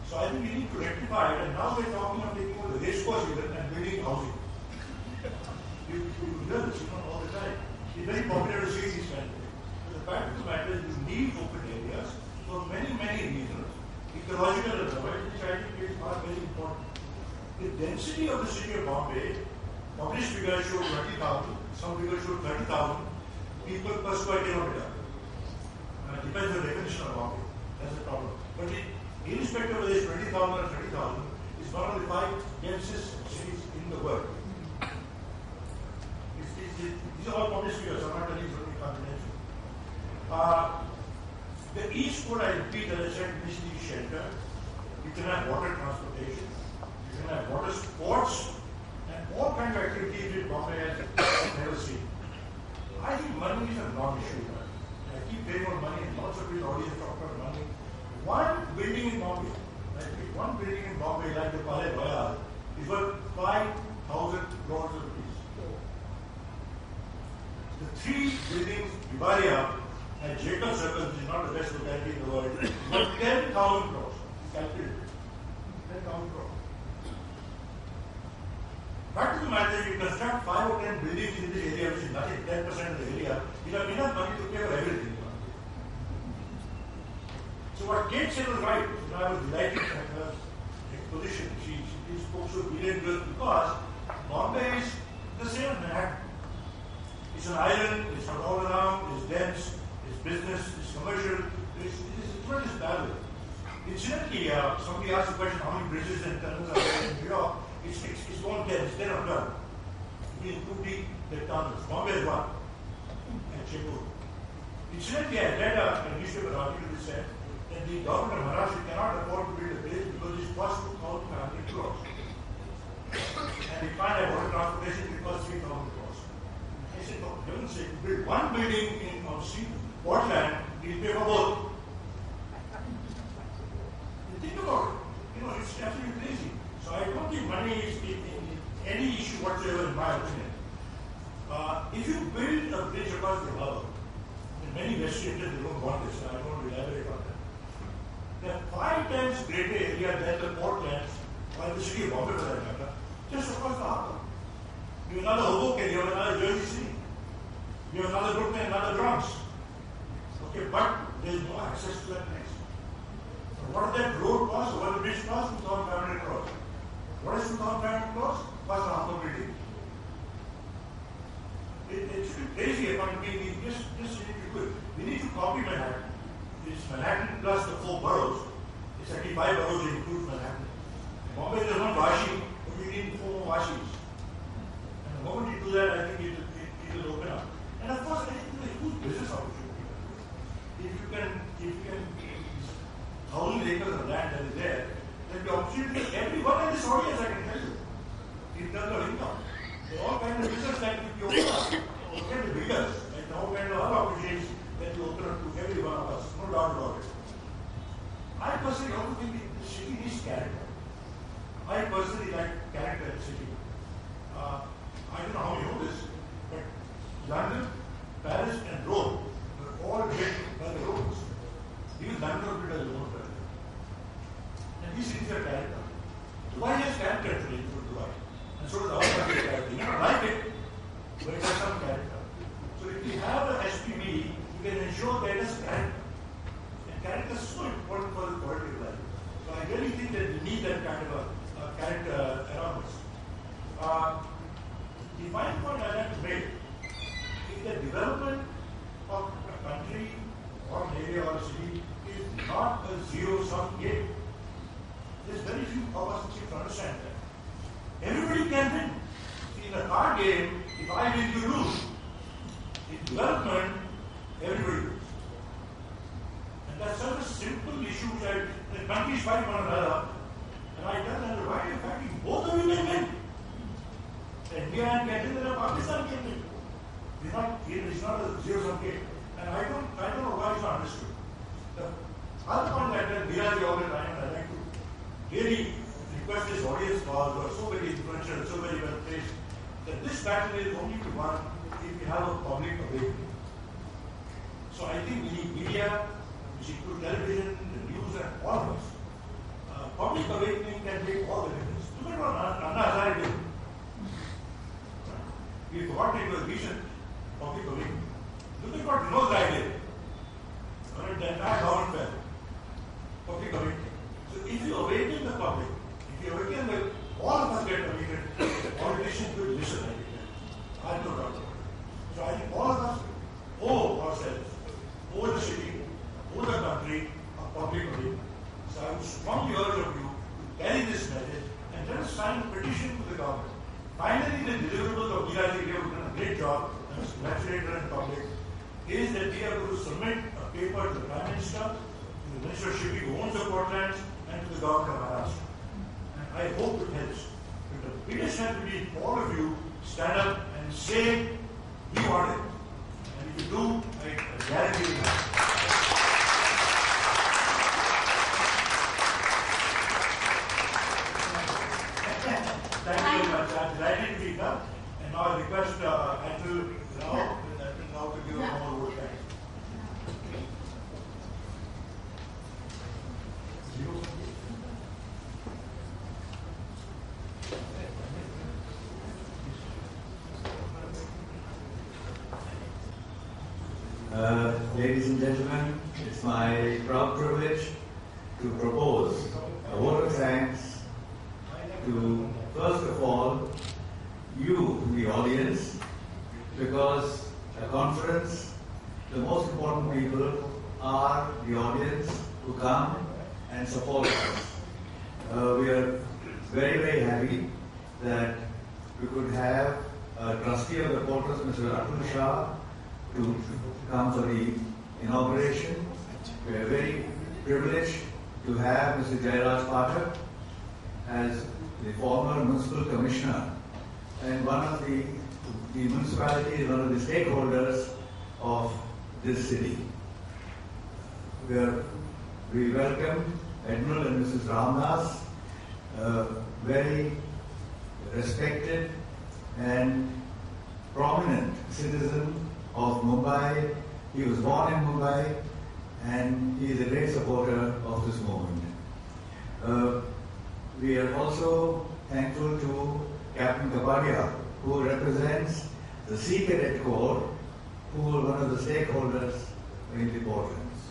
So I think we need to rectify it, and now we're talking of taking over the race course even and building housing. You hear this, all the time. It's very popular to see these kind of things. But the fact of the matter is you need open areas for many, many reasons. Ecological and otherwise, which I think are very important. The density of the city of Bombay, published figures show 20,000, some figures show 30,000 people per square kilometer. It depends on the definition of Bombay. That's the problem. But irrespective of this 20,000 or 30,000, it's one of the 5 densest cities in the world. These are all published figures, I'm not telling you something confidential. The East Coast, I repeat, as I said, needs to be shelter. You can have water transportation, you can have water sports, and all kinds of activities which Bombay has never seen. I think money is a non-issue. I keep paying on money, and lots of people already talk about money. One building in Bombay, like the Palais Royal, is worth 5,000 crores of rupees. The 3 buildings, Vivaria and Jacob Circle, which is not the best locality in the world, is worth 10,000 crores. Calculated. 10,000 crores. Fact of the matter is, you construct 5 or 10 buildings in this area, which is nothing, 10% of the area, you have enough money to pay for everything. So what Kate said was right. I was delighted at her exposition. She spoke so brilliantly because Bombay is the same as Manhattan. It's an island, it's not all around, it's dense, it's business, it's commercial, it's tremendous value. Incidentally, somebody asked the question how many bridges and tunnels are there in New York. It's 1 10, it's 10 or 12. If you include the tunnels, Bombay is 1. And Chennai. Incidentally, I read a newspaper article which said that the government of Maharashtra cannot afford to build a bridge because it costs 2,500 crores. And they can't have water transportation, it costs 3,000 crores. I said, for heaven's sake, build one building on sea, Portland, we'll pay for both. You think about it. It's absolutely crazy. So I don't think money is any issue whatsoever in my opinion. If you build a bridge across the harbor, and many Western Indians don't want this, and I don't elaborate on that. There are 5 times greater area than the Portland, by the city of Bombay for that matter, just across the harbor. You have another Hoboken, you have another Jersey City, you have another Brooklyn, another Bronx. Okay, but there is no access to that place. So what does that road cost, or what the bridge cost? 2,500 crores. What is 2,500 crores? Cost a harbor building. It should be crazy about being just need to do it. We need to copy Manhattan. It's Manhattan plus the 4 boroughs. It's actually 5 boroughs that include Manhattan. In Bombay there's one Vashi, but we need 4 more Vashis. And the moment you do that, I think it will open up. And of course, I think there's a huge business opportunity. If you can 1,000 acres of land that is there, there'll be opportunity for everyone in this audience, I can tell you, in terms of income. There are all kinds of business that will be open up. Look at the builders, and all kinds of other opportunities that will open up to every one of us, no doubt about it. I personally also think the city needs character. I personally like character in the city. I don't know how you know this, but London, Paris, and Rome were all built by the Romans. Even London was built by the Romans. And these cities have character. Dubai has character today, Dubai. And so does our country character. You don't like it, but it has some character. So if we have an SPV, we can ensure that it has character. And character is so important for the quality of life. So I really think that we need that kind of a character around us. The final point I'd like to make is that development of a country or an area or a city is not a zero-sum game. There's very few of us who can understand that. Everybody can win. See, in a card game, if I win, you lose. In development, everybody wins. And that's such a simple issue that the countries fight one another. And I tell them, why are you fighting? Both of you can win. India and Canada, Pakistan can win. It's not a zero-sum game. And I don't know why it's not understood. The other point that we are the all the time, and I'd like to really request this this battle is only to be won if we have a public awakening. So I think we need media, which include television, the news, and all of us. Public awakening can make all the difference. Look at what Anna Hazare did. We forgot it was recent public awakening. Look at what Vinod Rai did. The entire government fell. Public awakening. So if you awaken the public, if you awaken the, all of us get awakened, politicians will listen, I think. I have no doubt about it. So I think all of us owe ourselves, owe the city, owe the country, a public awakening. So I would strongly urge of you to carry this message and let us sign a petition to the government. Finally, the deliverables of Meeraji, we have done a great job, and must congratulate her in public, is that we are going to submit a paper to the Prime Minister, to the Minister of Shipping who owns the port lands, and to the Government of Maharashtra. And I hope it helps. But the biggest help will be all of you stand up and say, we want it. And if you do, I guarantee you that. Thank you very much. I'm delighted to be here. And now I request Andrew now to give a more vote. Ladies and gentlemen, it's my proud privilege to propose a vote of thanks to, first of all, you, the audience, because a conference, the most important people are the audience who come and support us. We are very, very happy that we could have a trustee of the portals, Mr. Atul Shah, to come for the inauguration. We are very privileged to have Mr. Jairaj Pathak as the former municipal commissioner and one of the municipality is one of the stakeholders of this city. We welcome Admiral and Mrs. Ramdas, very respected and prominent citizen of Mumbai. He was born in Mumbai and he is a great supporter of this movement. We are also thankful to Captain Kapadia, who represents the Sea Cadet Corps, who were one of the stakeholders in the portals.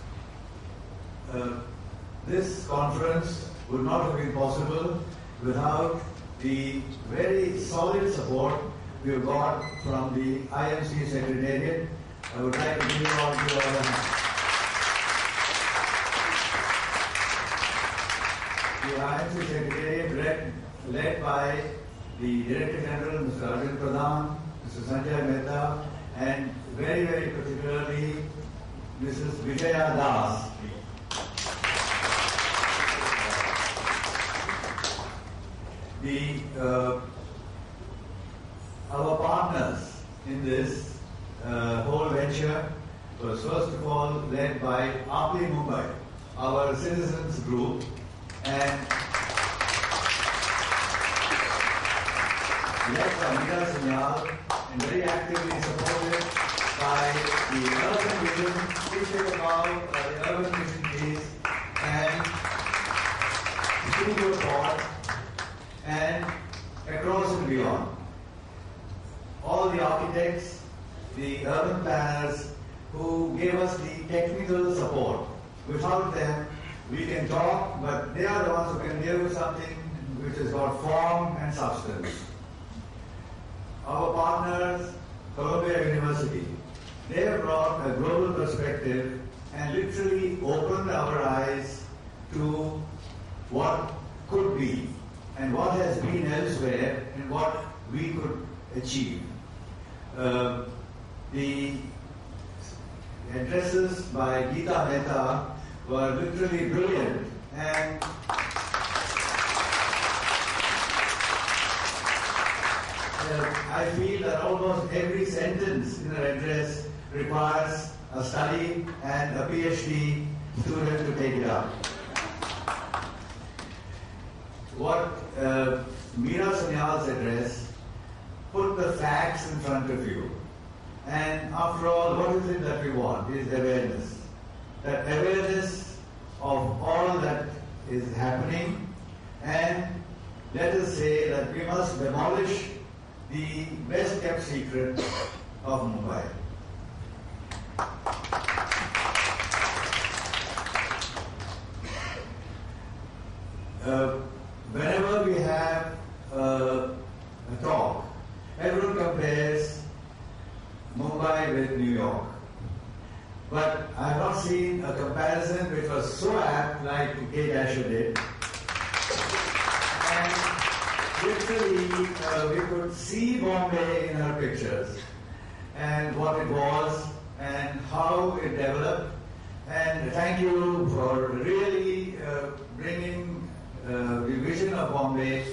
This conference would not have been possible without the very solid support we have got from the IMC Secretariat. I would like to give you all your the IMC Secretariat led by the Director General, Mr. Arvind Pradhan, Mr. Sanjay Mehta, and very, very particularly Mrs. Vijaya Das. Our partners in this whole venture was first of all led by Apli Mumbai, our citizens group, and led by Meera Sanyal and very actively supported by the Urban Vision, Teaching about the Urban Vision case, and Studio Port, and across and beyond. All the architects, the urban planners who gave us the technical support. Without them, we can talk, but they are the ones who can give something which has got form and substance. Our partners, Columbia University, they have brought a global perspective and literally opened our eyes to what could be and what has been elsewhere and what we could achieve. The addresses by Geeta Mehta were literally brilliant, and I feel that almost every sentence in her address requires a study and a PhD student to take it up. What Meera Sanyal's address put the facts in front of you. And after all, what is it that we want? Is awareness. That awareness of all that is happening, and let us say that we must demolish the best kept secret of Mumbai. Whenever we have a talk, everyone compares Mumbai with New York. But I have not seen a comparison which was so apt like K. Dasher did. And literally, we could see Bombay in her pictures and what it was and how it developed. And thank you for really bringing the vision of Bombay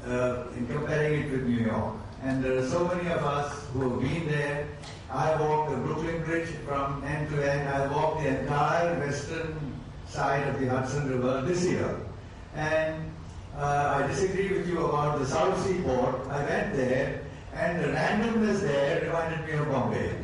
in comparing it with New York. And there are so many of us who have been there. I walked the Brooklyn Bridge from end to end. I walked the entire western side of the Hudson River this year. And I disagree with you about the South Seaport. I went there, and the randomness there reminded me of Bombay.